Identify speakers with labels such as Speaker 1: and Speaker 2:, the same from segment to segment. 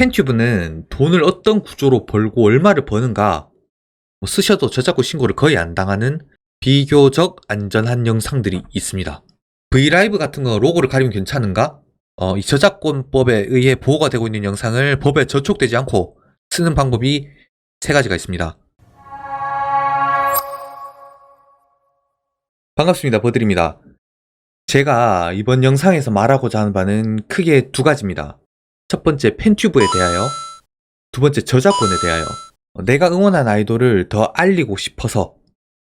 Speaker 1: 팬튜브는 돈을 어떤 구조로 벌고 얼마를 버는가, 쓰셔도 저작권 신고를 거의 안 당하는 비교적 안전한 영상들이 있습니다. 브이라이브 같은 거 로고를 가리면 괜찮은가? 이 저작권법에 의해 보호가 되고 있는 영상을 법에 저촉되지 않고 쓰는 방법이 세 가지가 있습니다. 반갑습니다. 버들입니다. 제가 이번 영상에서 말하고자 하는 바는 크게 두 가지입니다. 첫 번째, 팬튜브에 대하여, 두 번째, 저작권에 대하여. 내가 응원한 아이돌을 더 알리고 싶어서,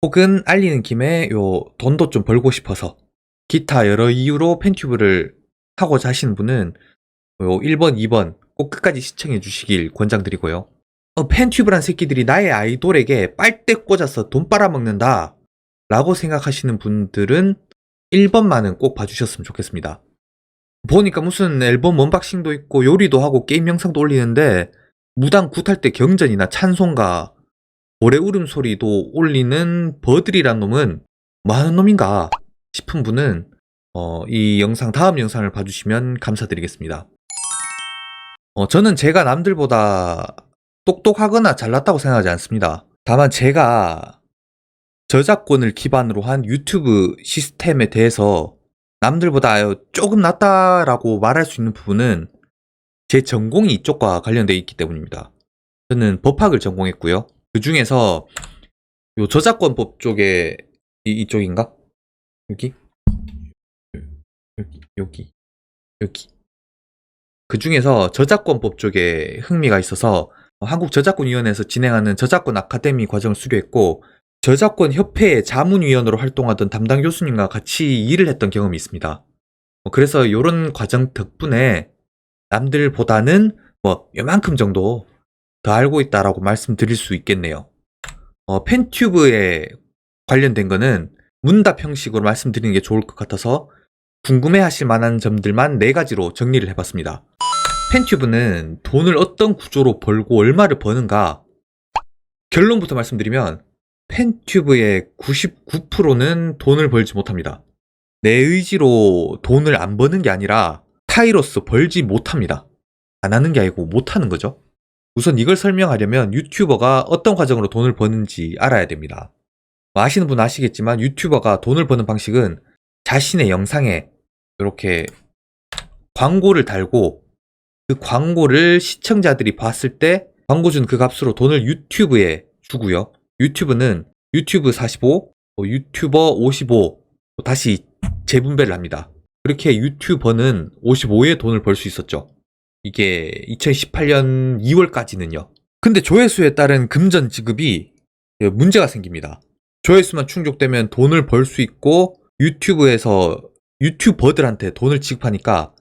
Speaker 1: 혹은 알리는 김에 돈도 좀 벌고 싶어서, 기타 여러 이유로 팬튜브를 하고자 하시는 분은 1번, 2번 꼭 끝까지 시청해 주시길 권장드리고요. 팬튜브란 새끼들이 나의 아이돌에게 빨대 꽂아서 돈 빨아먹는다 라고 생각하시는 분들은 1번만은 꼭 봐주셨으면 좋겠습니다. 보니까 무슨 앨범 언박싱도 있고 요리도 하고 게임 영상도 올리는데 무당 굿할 때 경전이나 찬송가, 고래 울음소리도 올리는 버들이란 놈은 뭐 하는 놈인가 싶은 분은 이 영상 다음 영상을 봐주시면 감사드리겠습니다. 저는 제가 남들보다 똑똑하거나 잘났다고 생각하지 않습니다. 다만 제가 저작권을 기반으로 한 유튜브 시스템에 대해서 남들보다 조금 낫다라고 말할 수 있는 부분은 제 전공이 이쪽과 관련되어 있기 때문입니다. 저는 법학을 전공했고요. 그 중에서 요 저작권법 쪽에 이쪽인가? 여기? 여기. 그 중에서 저작권법 쪽에 흥미가 있어서 한국저작권위원회에서 진행하는 저작권 아카데미 과정을 수료했고, 저작권협회의 자문위원으로 활동하던 담당 교수님과 같이 일을 했던 경험이 있습니다. 그래서 이런 과정 덕분에 남들보다는 요만큼 정도 더 알고 있다라고 말씀드릴 수 있겠네요. 팬튜브에 관련된 거는 문답 형식으로 말씀드리는 게 좋을 것 같아서 궁금해 하실 만한 점들만 4가지로 정리를 해봤습니다. 팬튜브는 돈을 어떤 구조로 벌고 얼마를 버는가? 결론부터 말씀드리면 팬튜브의 99%는 돈을 벌지 못합니다. 내 의지로 돈을 안 버는 게 아니라 타이로서 벌지 못합니다. 안 하는 게 아니고 못하는 거죠. 우선 이걸 설명하려면 유튜버가 어떤 과정으로 돈을 버는지 알아야 됩니다. 아시는 분은 아시겠지만 유튜버가 돈을 버는 방식은 자신의 영상에 이렇게 광고를 달고 그 광고를 시청자들이 봤을 때 광고준 그 값으로 돈을 유튜브에 주고요. 유튜브는 유튜브 45, 유튜버 55 다시 재분배를 합니다. 그렇게 유튜버는 55의 돈을 벌 수 있었죠. 이게 2018년 2월까지는요. 근데 조회수에 따른 금전 지급이 문제가 생깁니다. 조회수만 충족되면 돈을 벌 수 있고 유튜브에서 유튜버들한테 돈을 지급하니까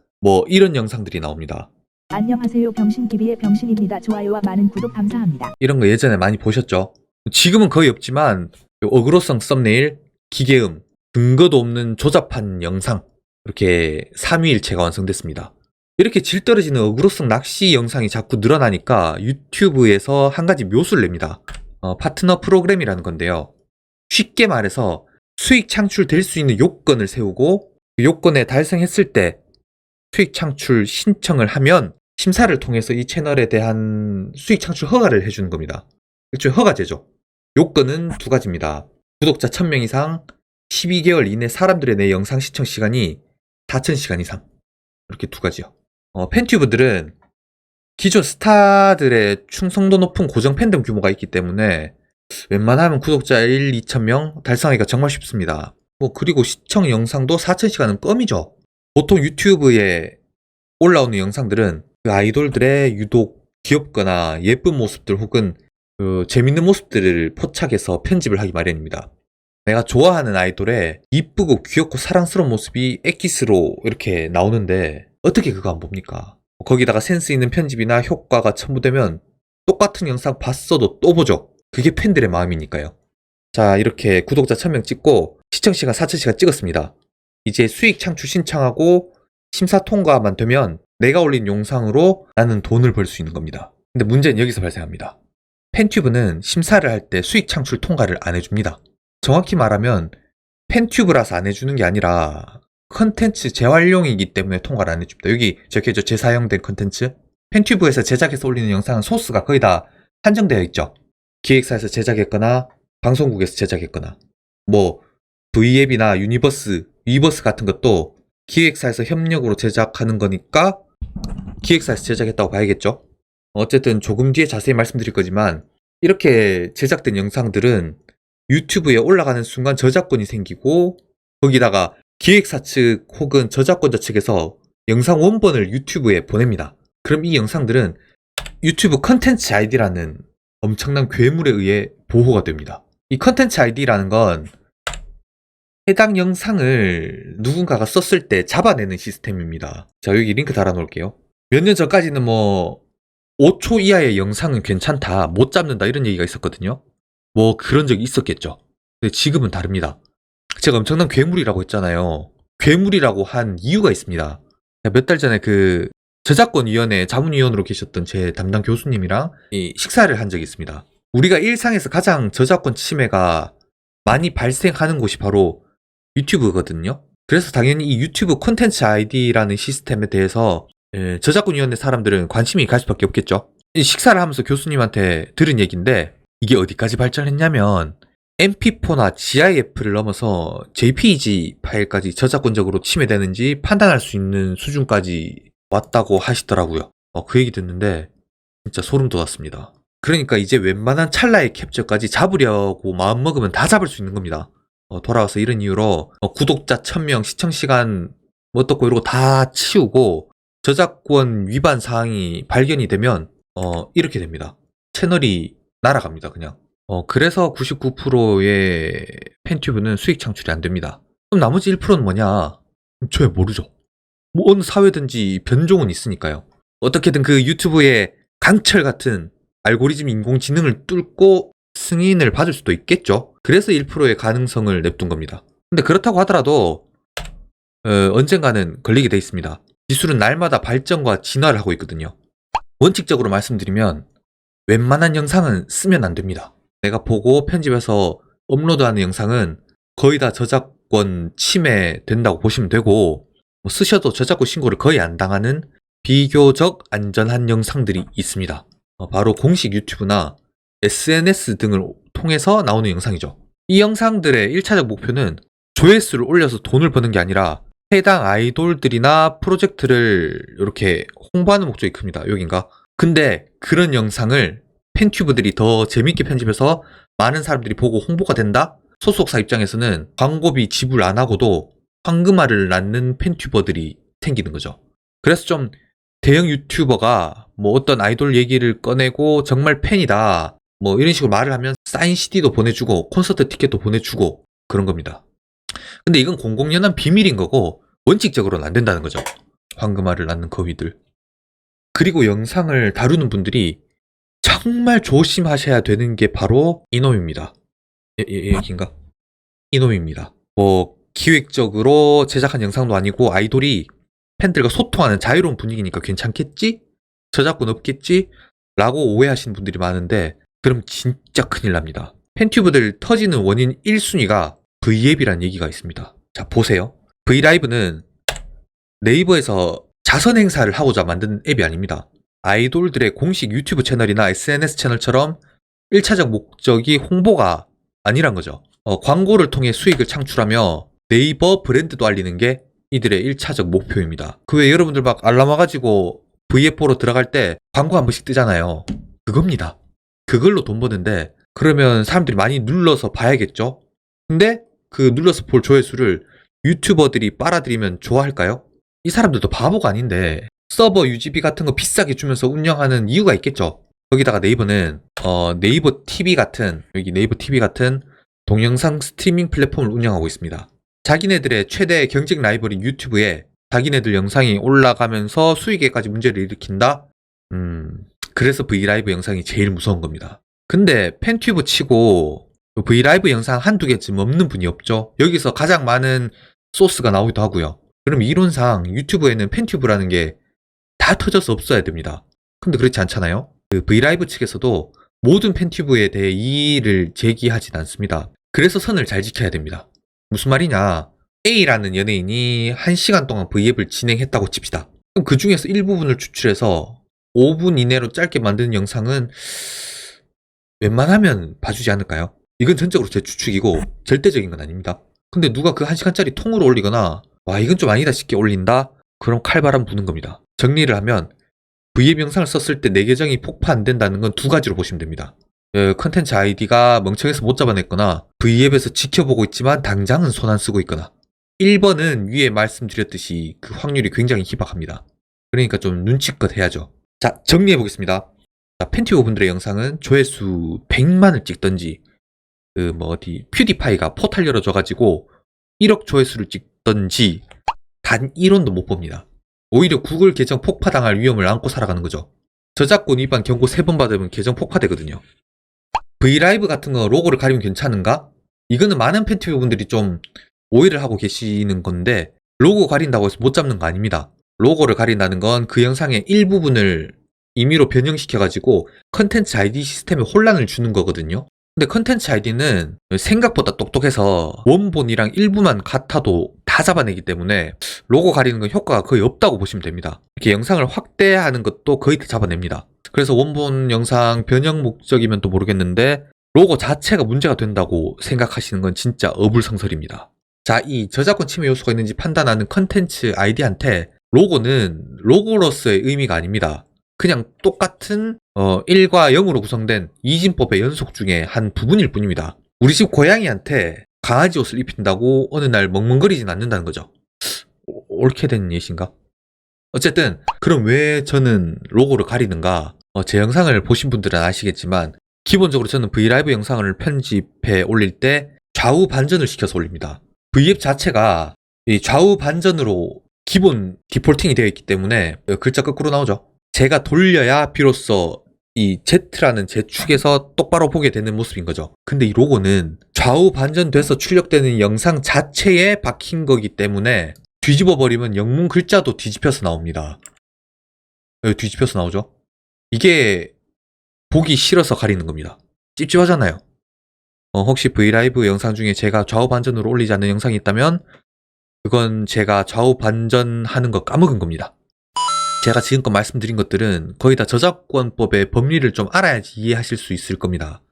Speaker 1: 이런 영상들이 나옵니다.
Speaker 2: 안녕하세요. 병신TV의 병신입니다. 좋아요와 많은 구독 감사합니다.
Speaker 1: 이런 거 예전에 많이 보셨죠? 지금은 거의 없지만 어그로성 썸네일, 기계음, 근거도 없는 조잡한 영상, 이렇게 3위일체가 완성됐습니다. 이렇게 질 떨어지는 어그로성 낚시 영상이 자꾸 늘어나니까 유튜브에서 한 가지 묘수를 냅니다. 파트너 프로그램이라는 건데요. 쉽게 말해서 수익 창출될 수 있는 요건을 세우고 그 요건에 달성했을 때 수익 창출 신청을 하면 심사를 통해서 이 채널에 대한 수익 창출 허가를 해주는 겁니다. 그렇죠? 허가제죠. 요건은 2가지입니다. 구독자 1000명 이상, 12개월 이내 사람들의 내 영상 시청 시간이 4000시간 이상. 이렇게 2가지요. 팬튜브들은 기존 스타들의 충성도 높은 고정 팬덤 규모가 있기 때문에 웬만하면 구독자 1, 2000명 달성하기가 정말 쉽습니다. 그리고 시청 영상도 4000시간은 껌이죠. 보통 유튜브에 올라오는 영상들은 그 아이돌들의 유독 귀엽거나 예쁜 모습들 혹은 재밌는 모습들을 포착해서 편집을 하기 마련입니다. 내가 좋아하는 아이돌의 이쁘고 귀엽고 사랑스러운 모습이 엑기스로 이렇게 나오는데 어떻게 그거 안 봅니까? 거기다가 센스 있는 편집이나 효과가 첨부되면 똑같은 영상 봤어도 또 보죠. 그게 팬들의 마음이니까요. 자, 이렇게 구독자 1000명 찍고 시청시간 4000시간 찍었습니다. 이제 수익 창출 신청하고 심사 통과만 되면 내가 올린 영상으로 나는 돈을 벌 수 있는 겁니다. 근데 문제는 여기서 발생합니다. 팬튜브는 심사를 할 때 수익 창출 통과를 안 해줍니다. 정확히 말하면 팬튜브라서 안 해주는 게 아니라 컨텐츠 재활용이기 때문에 통과를 안 해줍니다. 여기 적혀져 재사용된 컨텐츠. 팬튜브에서 제작해서 올리는 영상은 소스가 거의 다 한정되어 있죠. 기획사에서 제작했거나 방송국에서 제작했거나 뭐 V앱이나 유니버스, 위버스 같은 것도 기획사에서 협력으로 제작하는 거니까 기획사에서 제작했다고 봐야겠죠. 어쨌든 조금 뒤에 자세히 말씀드릴 거지만 이렇게 제작된 영상들은 유튜브에 올라가는 순간 저작권이 생기고 거기다가 기획사 측 혹은 저작권자 측에서 영상 원본을 유튜브에 보냅니다. 그럼 이 영상들은 유튜브 컨텐츠 아이디라는 엄청난 괴물에 의해 보호가 됩니다. 이 컨텐츠 아이디라는 건 해당 영상을 누군가가 썼을 때 잡아내는 시스템입니다. 자, 여기 링크 달아놓을게요. 몇 년 전까지는 뭐 5초 이하의 영상은 괜찮다, 못 잡는다 이런 얘기가 있었거든요. 뭐 그런 적이 있었겠죠. 근데 지금은 다릅니다. 제가 엄청난 괴물이라고 했잖아요. 괴물이라고 한 이유가 있습니다. 몇 달 전에 그 저작권위원회 자문위원으로 계셨던 제 담당 교수님이랑 식사를 한 적이 있습니다. 우리가 일상에서 가장 저작권 침해가 많이 발생하는 곳이 바로 유튜브거든요. 그래서 당연히 이 유튜브 콘텐츠 아이디라는 시스템에 대해서 저작권위원회 사람들은 관심이 갈 수밖에 없겠죠. 식사를 하면서 교수님한테 들은 얘기인데 이게 어디까지 발전했냐면 MP4나 GIF를 넘어서 JPEG 파일까지 저작권적으로 침해되는지 판단할 수 있는 수준까지 왔다고 하시더라고요. 그 얘기 듣는데 진짜 소름 돋았습니다. 그러니까 이제 웬만한 찰나의 캡처까지 잡으려고 마음먹으면 다 잡을 수 있는 겁니다. 돌아와서 이런 이유로 구독자 1000명, 시청시간 뭐 어떻고 이러고 다 치우고 저작권 위반 사항이 발견이 되면 이렇게 됩니다. 채널이 날아갑니다, 그냥. 그래서 99%의 팬튜브는 수익 창출이 안 됩니다. 그럼 나머지 1%는 뭐냐? 저야 모르죠. 뭐 어느 사회든지 변종은 있으니까요. 어떻게든 그 유튜브의 강철 같은 알고리즘 인공지능을 뚫고 승인을 받을 수도 있겠죠. 그래서 1%의 가능성을 냅둔 겁니다. 근데 그렇다고 하더라도 언젠가는 걸리게 돼 있습니다. 기술은 날마다 발전과 진화를 하고 있거든요. 원칙적으로 말씀드리면 웬만한 영상은 쓰면 안 됩니다. 내가 보고 편집해서 업로드하는 영상은 거의 다 저작권 침해된다고 보시면 되고 쓰셔도 저작권 신고를 거의 안 당하는 비교적 안전한 영상들이 있습니다. 바로 공식 유튜브나 SNS 등을 통해서 나오는 영상이죠. 이 영상들의 1차적 목표는 조회수를 올려서 돈을 버는 게 아니라 해당 아이돌들이나 프로젝트를 이렇게 홍보하는 목적이 큽니다. 여긴가? 근데 그런 영상을 팬튜브들이 더 재밌게 편집해서 많은 사람들이 보고 홍보가 된다? 소속사 입장에서는 광고비 지불 안 하고도 황금알을 낳는 팬튜버들이 생기는 거죠. 그래서 좀 대형 유튜버가 뭐 어떤 아이돌 얘기를 꺼내고 정말 팬이다 뭐 이런 식으로 말을 하면 사인 CD도 보내주고 콘서트 티켓도 보내주고 그런 겁니다. 근데 이건 공공연한 비밀인 거고 원칙적으로는 안 된다는 거죠. 황금알을 낳는 거위들. 그리고 영상을 다루는 분들이 정말 조심하셔야 되는 게 바로 이놈입니다. 여긴가? 이놈입니다. 뭐 기획적으로 제작한 영상도 아니고 아이돌이 팬들과 소통하는 자유로운 분위기니까 괜찮겠지? 저작권 없겠지? 라고 오해하시는 분들이 많은데 그럼 진짜 큰일 납니다. 팬튜브들 터지는 원인 1순위가 V앱이라는 얘기가 있습니다. 자, 보세요. V라이브는 네이버에서 자선 행사를 하고자 만든 앱이 아닙니다. 아이돌들의 공식 유튜브 채널이나 SNS 채널처럼 1차적 목적이 홍보가 아니란 거죠. 광고를 통해 수익을 창출하며 네이버 브랜드도 알리는 게 이들의 1차적 목표입니다. 그 외에 여러분들 막 알람 와가지고 V앱 보러 들어갈 때 광고 한 번씩 뜨잖아요. 그겁니다. 그걸로 돈 버는데 그러면 사람들이 많이 눌러서 봐야겠죠? 근데 그 눌러서 볼 조회수를 유튜버들이 빨아들이면 좋아할까요? 이 사람들도 바보가 아닌데 서버 유지비 같은 거 비싸게 주면서 운영하는 이유가 있겠죠. 거기다가 네이버는 네이버 TV 같은 여기 네이버 TV 같은 동영상 스트리밍 플랫폼을 운영하고 있습니다. 자기네들의 최대 경쟁 라이벌인 유튜브에 자기네들 영상이 올라가면서 수익에까지 문제를 일으킨다? 그래서 브이라이브 영상이 제일 무서운 겁니다. 근데 팬튜브 치고 브이라이브 영상 한두 개쯤 없는 분이 없죠. 여기서 가장 많은 소스가 나오기도 하고요. 그럼 이론상 유튜브에는 팬튜브라는 게 다 터져서 없어야 됩니다. 근데 그렇지 않잖아요. 그 브이라이브 측에서도 모든 팬튜브에 대해 이의를 제기하진 않습니다. 그래서 선을 잘 지켜야 됩니다. 무슨 말이냐? A라는 연예인이 1시간 동안 V앱을 진행했다고 칩시다. 그럼 그 중에서 일부분을 추출해서 5분 이내로 짧게 만드는 영상은 웬만하면 봐주지 않을까요? 이건 전적으로 제 추측이고 절대적인 건 아닙니다. 근데 누가 그 1시간짜리 통으로 올리거나 와 이건 좀 아니다 싶게 올린다? 그럼 칼바람 부는 겁니다. 정리를 하면 V앱 영상을 썼을 때 내 계정이 폭파 안 된다는 건 두 가지로 보시면 됩니다. 컨텐츠 아이디가 멍청해서 못 잡아냈거나 V앱에서 지켜보고 있지만 당장은 손 안 쓰고 있거나 1번은 위에 말씀드렸듯이 그 확률이 굉장히 희박합니다. 그러니까 좀 눈치껏 해야죠. 자, 정리해 보겠습니다. 자, 팬티오 분들의 영상은 조회수 100만을 찍던지 퓨디파이가 포탈 열어줘가지고 1억 조회수를 찍던지 단 1원도 못 봅니다. 오히려 구글 계정 폭파당할 위험을 안고 살아가는 거죠. 저작권 위반 경고 3번 받으면 계정 폭파되거든요. 브이라이브 같은 거 로고를 가리면 괜찮은가? 이거는 많은 팬티오 분들이 좀 오해를 하고 계시는 건데 로고 가린다고 해서 못 잡는 거 아닙니다. 로고를 가린다는 건 그 영상의 일부분을 임의로 변형시켜가지고 컨텐츠 아이디 시스템에 혼란을 주는 거거든요. 근데 컨텐츠 아이디는 생각보다 똑똑해서 원본이랑 일부만 같아도 다 잡아내기 때문에 로고 가리는 건 효과가 거의 없다고 보시면 됩니다. 이렇게 영상을 확대하는 것도 거의 다 잡아냅니다. 그래서 원본 영상 변형 목적이면 또 모르겠는데 로고 자체가 문제가 된다고 생각하시는 건 진짜 어불성설입니다. 자, 이 저작권 침해 요소가 있는지 판단하는 컨텐츠 아이디한테 로고는 로고로서의 의미가 아닙니다. 그냥 똑같은 1과 0으로 구성된 이진법의 연속 중에 한 부분일 뿐입니다. 우리 집 고양이한테 강아지 옷을 입힌다고 어느 날 멍멍거리진 않는다는 거죠. 옳게 된 예신가? 어쨌든 그럼 왜 저는 로고를 가리는가? 제 영상을 보신 분들은 아시겠지만 기본적으로 저는 브이라이브 영상을 편집해 올릴 때 좌우 반전을 시켜서 올립니다. V앱 자체가 이 좌우 반전으로 기본 디폴팅이 되어 있기 때문에 글자 거꾸로 나오죠. 제가 돌려야 비로소 이 Z라는 제 축에서 똑바로 보게 되는 모습인 거죠. 근데 이 로고는 좌우 반전돼서 출력되는 영상 자체에 박힌 거기 때문에 뒤집어 버리면 영문 글자도 뒤집혀서 나옵니다. 뒤집혀서 나오죠. 이게 보기 싫어서 가리는 겁니다. 찝찝하잖아요. 혹시 브이라이브 영상 중에 제가 좌우 반전으로 올리지 않는 영상이 있다면 그건 제가 좌우 반전하는 거 까먹은 겁니다. 제가 지금껏 말씀드린 것들은 거의 다 저작권법의 법리를 좀 알아야지 이해하실 수 있을 겁니다.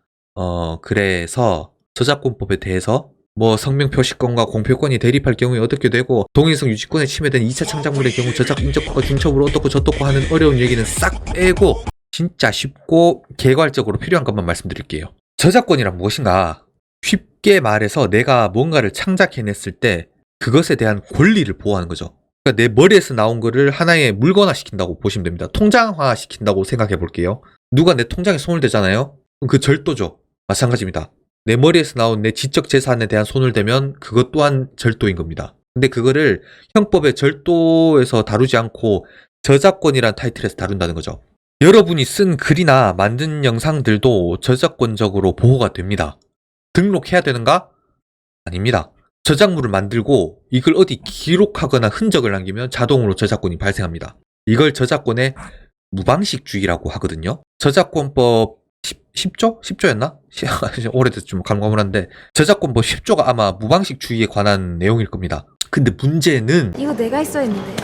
Speaker 1: 그래서 저작권법에 대해서 성명 표시권과 공표권이 대립할 경우에 어떻게 되고 동일성 유지권에 침해된 2차 창작물의 경우 저작 인적과 중첩으로 어떻고 저떻고 하는 어려운 얘기는 싹 빼고 진짜 쉽고 개괄적으로 필요한 것만 말씀드릴게요. 저작권이란 무엇인가? 쉽게 말해서 내가 뭔가를 창작해냈을 때 그것에 대한 권리를 보호하는 거죠. 그러니까 내 머리에서 나온 거를 하나의 물건화 시킨다고 보시면 됩니다. 통장화 시킨다고 생각해 볼게요. 누가 내 통장에 손을 대잖아요? 그럼 그 절도죠. 마찬가지입니다. 내 머리에서 나온 내 지적 재산에 대한 손을 대면 그것 또한 절도인 겁니다. 근데 그거를 형법의 절도에서 다루지 않고 저작권이란 타이틀에서 다룬다는 거죠. 여러분이 쓴 글이나 만든 영상들도 저작권적으로 보호가 됩니다. 등록해야 되는가? 아닙니다. 저작물을 만들고 이걸 어디 기록하거나 흔적을 남기면 자동으로 저작권이 발생합니다. 이걸 저작권의 무방식주의라고 하거든요. 저작권법 10조? 10조였나? 오래돼서 좀 가물가물한데 저작권법 10조가 아마 무방식주의에 관한 내용일 겁니다. 근데 문제는
Speaker 3: 이거 내가 했어야 했는데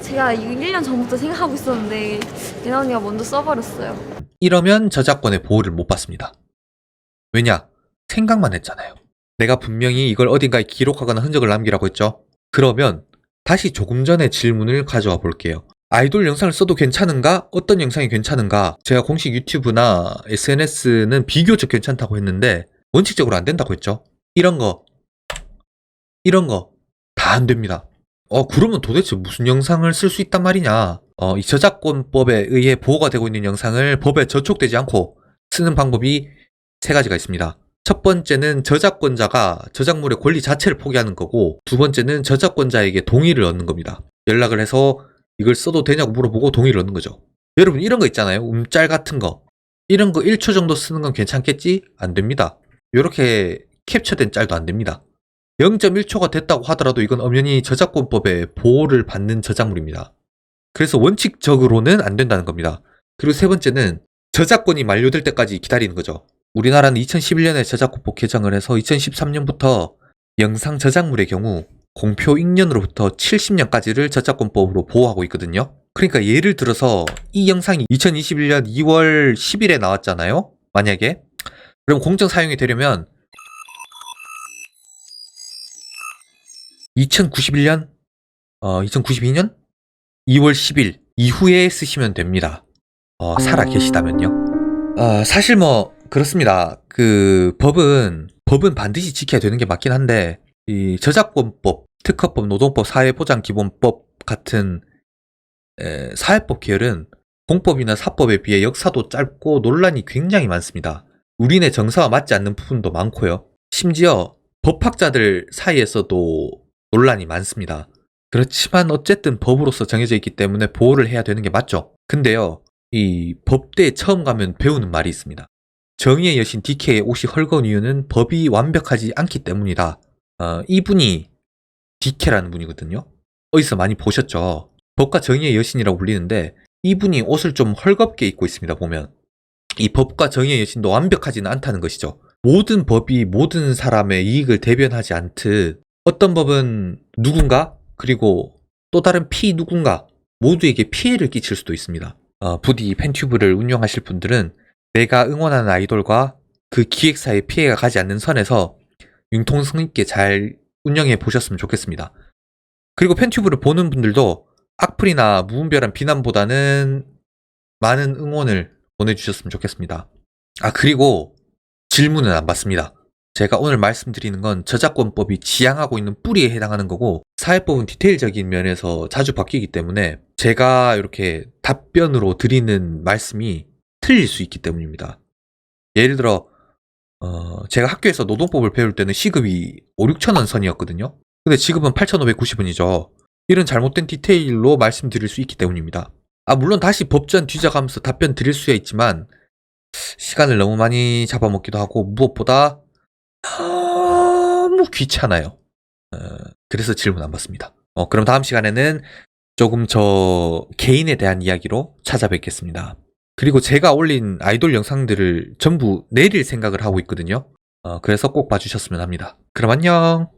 Speaker 3: 제가 이거 1년 전부터 생각하고 있었는데 예나 언니가 먼저 써버렸어요.
Speaker 1: 이러면 저작권의 보호를 못 받습니다. 왜냐? 생각만 했잖아요. 내가 분명히 이걸 어딘가에 기록하거나 흔적을 남기라고 했죠. 그러면 다시 조금 전에 질문을 가져와 볼게요. 아이돌 영상을 써도 괜찮은가? 어떤 영상이 괜찮은가? 제가 공식 유튜브나 SNS는 비교적 괜찮다고 했는데 원칙적으로 안 된다고 했죠. 이런 거 다 안 됩니다. 그러면 도대체 무슨 영상을 쓸 수 있단 말이냐? 이 저작권법에 의해 보호가 되고 있는 영상을 법에 저촉되지 않고 쓰는 방법이 3가지가 있습니다. 첫 번째는 저작권자가 저작물의 권리 자체를 포기하는 거고, 두 번째는 저작권자에게 동의를 얻는 겁니다. 연락을 해서 이걸 써도 되냐고 물어보고 동의를 얻는 거죠. 여러분 이런 거 있잖아요. 움짤 같은 거. 이런 거 1초 정도 쓰는 건 괜찮겠지? 안 됩니다. 이렇게 캡처된 짤도 안 됩니다. 0.1초가 됐다고 하더라도 이건 엄연히 저작권법의 보호를 받는 저작물입니다. 그래서 원칙적으로는 안 된다는 겁니다. 그리고 세 번째는 저작권이 만료될 때까지 기다리는 거죠. 우리나라는 2011년에 저작권법 개정을 해서 2013년부터 영상 저작물의 경우 공표 익년으로부터 70년까지를 저작권법으로 보호하고 있거든요. 그러니까 예를 들어서 이 영상이 2021년 2월 10일에 나왔잖아요. 만약에 그럼 공정 사용이 되려면 2092년 2월 10일 이후에 쓰시면 됩니다. 살아 계시다면요. 사실 뭐 그렇습니다. 그 법은 반드시 지켜야 되는 게 맞긴 한데 이 저작권법, 특허법, 노동법, 사회보장기본법 같은 사회법 계열은 공법이나 사법에 비해 역사도 짧고 논란이 굉장히 많습니다. 우리네 정서와 맞지 않는 부분도 많고요. 심지어 법학자들 사이에서도 논란이 많습니다. 그렇지만 어쨌든 법으로서 정해져 있기 때문에 보호를 해야 되는 게 맞죠. 근데요, 이 법대에 처음 가면 배우는 말이 있습니다. 정의의 여신 DK의 옷이 헐거운 이유는 법이 완벽하지 않기 때문이다. 이분이 DK라는 분이거든요. 어디서 많이 보셨죠? 법과 정의의 여신이라고 불리는데 이분이 옷을 좀 헐겁게 입고 있습니다. 보면 이 법과 정의의 여신도 완벽하지는 않다는 것이죠. 모든 법이 모든 사람의 이익을 대변하지 않듯 어떤 법은 누군가 그리고 또 다른 누군가 모두에게 피해를 끼칠 수도 있습니다. 부디 팬튜브를 운영하실 분들은 내가 응원하는 아이돌과 그 기획사에 피해가 가지 않는 선에서 융통성 있게 잘 운영해 보셨으면 좋겠습니다. 그리고 팬튜브를 보는 분들도 악플이나 무분별한 비난보다는 많은 응원을 보내주셨으면 좋겠습니다. 그리고 질문은 안 받습니다. 제가 오늘 말씀드리는 건 저작권법이 지향하고 있는 뿌리에 해당하는 거고 사회법은 디테일적인 면에서 자주 바뀌기 때문에 제가 이렇게 답변으로 드리는 말씀이 틀릴 수 있기 때문입니다. 예를 들어 제가 학교에서 노동법을 배울 때는 시급이 5-6천원 선이었거든요. 근데 지금은 8,590원이죠. 이런 잘못된 디테일로 말씀드릴 수 있기 때문입니다. 물론 다시 법전 뒤져가면서 답변 드릴 수야 있지만 시간을 너무 많이 잡아먹기도 하고 무엇보다 너무 귀찮아요. 그래서 질문 안 받습니다. 그럼 다음 시간에는 조금 저 개인에 대한 이야기로 찾아뵙겠습니다. 그리고 제가 올린 아이돌 영상들을 전부 내릴 생각을 하고 있거든요. 그래서 꼭 봐주셨으면 합니다. 그럼 안녕!